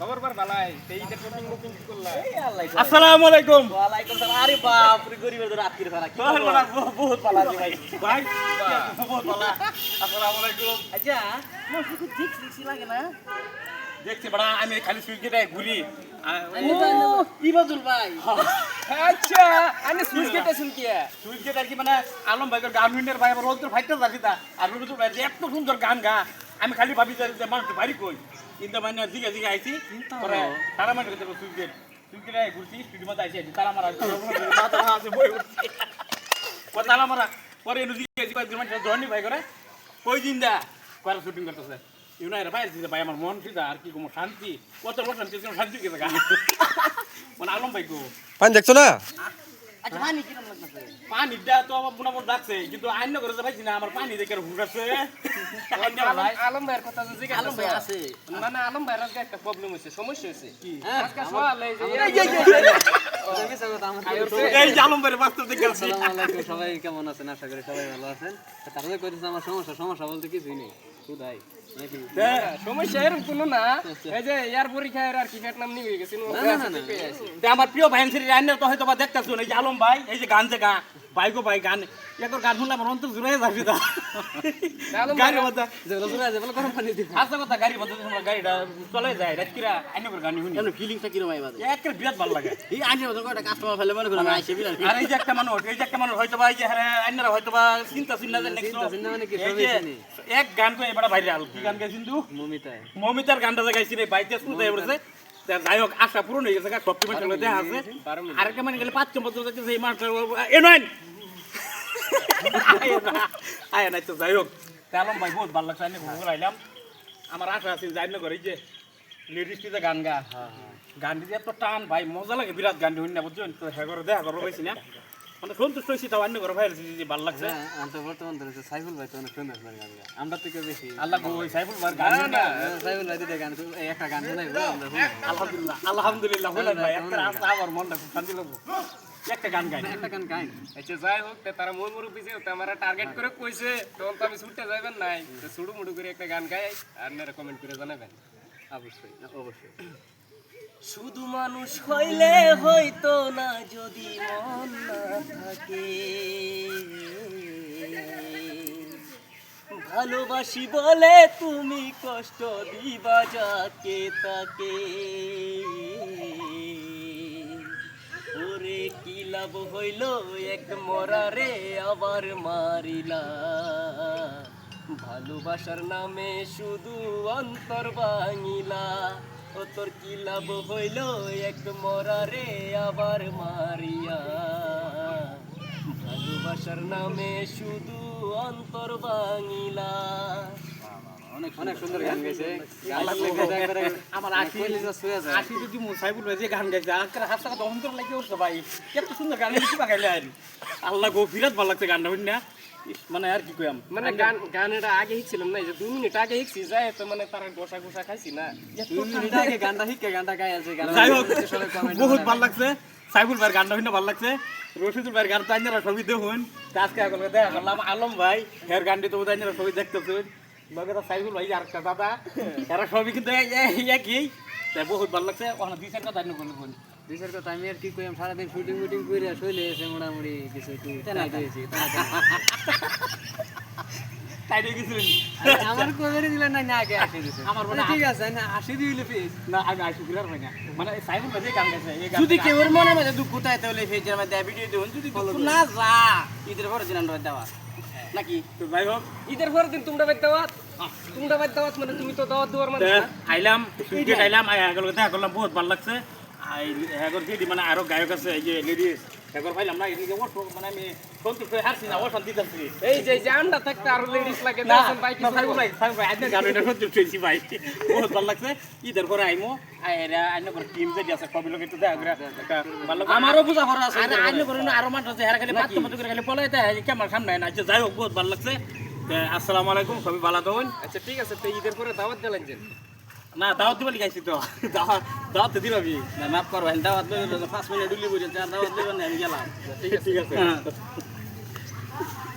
খবর বার বালাই এই যে শপিং বুকিং কি করলা এই আল্লাহ আসসালামু আলাইকুম। ওয়ালাইকুম সালাম। আরে বাপ রে গরিবের তো রাত করে ফেলা কি বহুত ভালো আছি ভাই। ভাই বহুত ভালো। আসসালামু আলাইকুম। আচ্ছা মোর শুধু দেখছি লাগে না দেখছি বড়া আমি খালি সুইগিতে ঘুরি। ইবাদুল ভাই আচ্ছা আমি সুইচ গেটে শুনকি সুইগিতে আর কি মানে আলম ভাইয়ের গান হুইন্ডের ভাই আবার রোজ ফাইটটা যাচ্ছি তা আর রোজ ভাই এত সুন্দর গান গা আমি খালি ভাবি যে মানুষ বাড়ি কই কিন্তু মানে জিগে আইছি পরে তারা মানে সুইগিতে ঘুরছি স্টুডিও মধ্যে আইছি তারা মারা মাথা আছে বই উঠছে তারা মারা পরে এনে জিগে কয়েকদিন মানে জর্নি ভাই করে কই দিন দা করে শুটিং করতেছে ইউনাইটেড ভাই দিতে ভাই আমার মন ফিদা আর কি কোনো শান্তি কত বড় শান্তি শান্তি কে জায়গা মানে আলম ভাই গো পানি দেখছো না? আচ্ছা পানি কিরম লাগতেছে পানি দা তো আমার মোটামুটি ডাকছে কিন্তু আইন করে যে ভাইছি না আমার পানি দেখে হুড়াচ্ছে আলম ভাইয়ের কথা যে জিজ্ঞাসা আলম ভাই আছে মানে আলম ভাইয়ের আজকে একটা প্রবলেম হইছে সমস্যা হইছে কি আজকে সকালে এই যে এই যে আলম ভাইয়ের বাস্তব দেখে আসছি আসসালামু আলাইকুম, সবাই কেমন আছেন? আশা করি সবাই ভালো আছেন। তাহলে কইতেছে আমার সমস্যা বলতে কিছুই নেই, খুদাই নাকি? সমস্যা এরকম কোনো না এই যে ইয়ার পরীক্ষার আর কি ফ্যাট নাম নিয়ে গেছে আমার প্রিয় ভাই আইনের তো হয়তো বা দেখতেছো এই যে আলম ভাই এই যে গান যে গা বাইকো ভাই গান একর গান শুনলে আমার অন্তর জুড়ে যাবে তা গাড়ির মধ্যে যেগুলো জোরে আছে বলে গরম পানি দিবা। আসল কথা গাড়ির মধ্যে আমরা গাড়িটা চলে যায় রাত্রিরা আইন করে গান শুনি কেন ফিলিংসটা কিরম ভাই বাদে একের বিরাট ভালো লাগে এই আইনের মতো কয়টা কাস্টমার ফেলে মনে করেন আইছে বিরাট আর এই যে একটা মানুষ হয়তো বা এই যে হ্যাঁ আইনারা হয়তো বা চিন্তা যে চিন্তা মানে কি, এই সবই যে চিনি। এক গান করে এবার ভাইরাল কি গান গাইছিস কিন্তু মমিতায় মমিতার গানটা যে গাইছি রে বাইতে শুনতে পড়েছে যাই হোক আশা পূরণ হয়ে গেছে সব কিছু সঙ্গে দেখা আছে আরেকটা মানে গেলে 5 বছর যাচ্ছে এই মাস্টার এ নয় আয় না তো যাই হোক আলম ভাই বহুত ভালো লাগছে আমি ঘুরে আইলাম আমার আশা আছে যাই না করে যে লেডিস যে গান গা গান দিয়ে এত টান ভাই মজা লাগে বিরাট গান শুনি না বুঝছেন তো হ্যাঁ করে দেখা করবো পাইছি না মানে সন্তুষ্ট হয়েছি তাও অন্য করে ভাই যে ভালো লাগছে আন্ত বর্তমান ধরেছে সাইফুল ভাই তো অনেক সুন্দর গান গায়। আমরা থেকে বেশি আল্লাহ গো সাইফুল ভাই গান না সাইফুল ভাই দিতে গান এই একটা গান শোনাই আমরা শুনি। আলহামদুলিল্লাহ হলেন ভাই একটা রাস্তা আমার মনটা খুব শান্তি লাগবো একটা গান গাই একটা গান গাই আচ্ছা যাই হোক তারা মোর মুরব্বী যে আমার টার্গেট করে কইছে তখন তো আমি ছুটতে যাবেন নাই তো ছুড়ু মুড়ু করে একটা গান গাই আর আপনারা কমেন্ট করে জানাবেন অবশ্যই শুধু মানুষ হইলে হইতো না যদি মন না থাকে ভালোবাসি বলে তুমি কষ্ট দিবা যাকে তাকে ওরে কি লাভ হইল এক মরারে আবার মারিলা ভালোবাসার নামে শুধু অন্তর ভাঙিলা ও তোর কি লাভ হইল এক মরারে আবার মারিয়া ভালোবাসার নামে শুধু অন্তর ভাঙিলা অনেক সুন্দর গান গাইছে। আমার আশি যদি সাইফুল ভাই যে গান গাইছে আজকাল হাসা কথা অন্তর লাগে উঠছে ভাই এত সুন্দর গান কি বাগাইলে আর আল্লাহ গো বিরাট ভালো লাগছে গানটা শুনি না মানে আর কি কইম মানে গান এটা আগে শিখছিলাম না এই যে 2 মিনিট আগে শিখছি যাই তো মানে তারা গোসা খাইছি না আগে গানটা শিখে গানটা গাই আছে গান যাই হোক বহুত ভালো লাগছে সাইফুল ভাইয়ের গানটা শুনে ভালো লাগছে রশিদুল ভাইয়ের গান তো আইনারা ছবি দেখুন আজকে এখন দেখা করলাম আলম ভাই হের গানটি তো আইনারা ছবি দেখতেছেন লগে তো সাইফুল ভাই আর একটা দাদা এরা সবই কিন্তু একই তাই বহুত ভালো লাগছে ওখানে 2-4 কথা আইন করলে বলি দুইশের কথা আমি আর কি কইম, সারাদিন শুটিং করে শৈলে এসে মোটামুটি কিছু একটু টানা দিয়েছি। তাই গেছিলেন আমার কবে দিলেন না আগে আসি দিছে আমার মনে ঠিক আছে না আসি দিলে ফিস না আমি আইসু বিরাট ভাই না মানে সাইফুল ভাই যে গান গাইছে এই গান যদি কেউ মনে মধ্যে দুঃখ তাই তাহলে ফেজের মধ্যে ভিডিও দিন যদি দুঃখ না যা ঈদের পরে দিন আমরা দেওয়া নাকি তো যাই হোক ঈদের পরের দিন তোমরা বাইর দাওয়াত মানে তুমি তো দাওয়াত দেওয়ার মানে আইলাম সুইগেট আইলাম দেখা করলাম বহুত ভালো লাগছে হ্যাগর কি মানে আরো গায়ক আছে এই যে লেডিস হ্যাগর পাইলাম না এদিকে ওঠ মানে আমি সন্তুষ্ট হয়ে হারছি না ও শান্তি দিচ্ছি এই যে জানটা থাকতে আরো লেডিস লাগে দেখেন ভাই কি সাইফুল ভাই আজকে গান এটা সন্তুষ্ট হয়েছি ভাই বহুত ভালো লাগছে ঈদের পরে আইমো আইরা আইন করে টিম যে আছে সব লোক একটু দেখা করে একটা ভালো আমারও পূজা করা আছে আর আইন করে আরো মানুষ আছে হেরা খালি 5 বছর করে খালি পলাইতে কেমন সামনে না যাই হোক বহুত ভালো লাগছে আসসালামু আলাইকুম সবাই ভালো থাকুন আচ্ছা ঠিক আছে তো ঈদের পরে দাওয়াত দিলেন যে না দাওয়াত দিবা লিখাইছি তো দাওয়াত দিলাবি মাফ করবেন দাওয়াত 5 মিনিট ডুলি বুঝে দাওয়াত দেবেন আমি গেলাম ঠিক আছে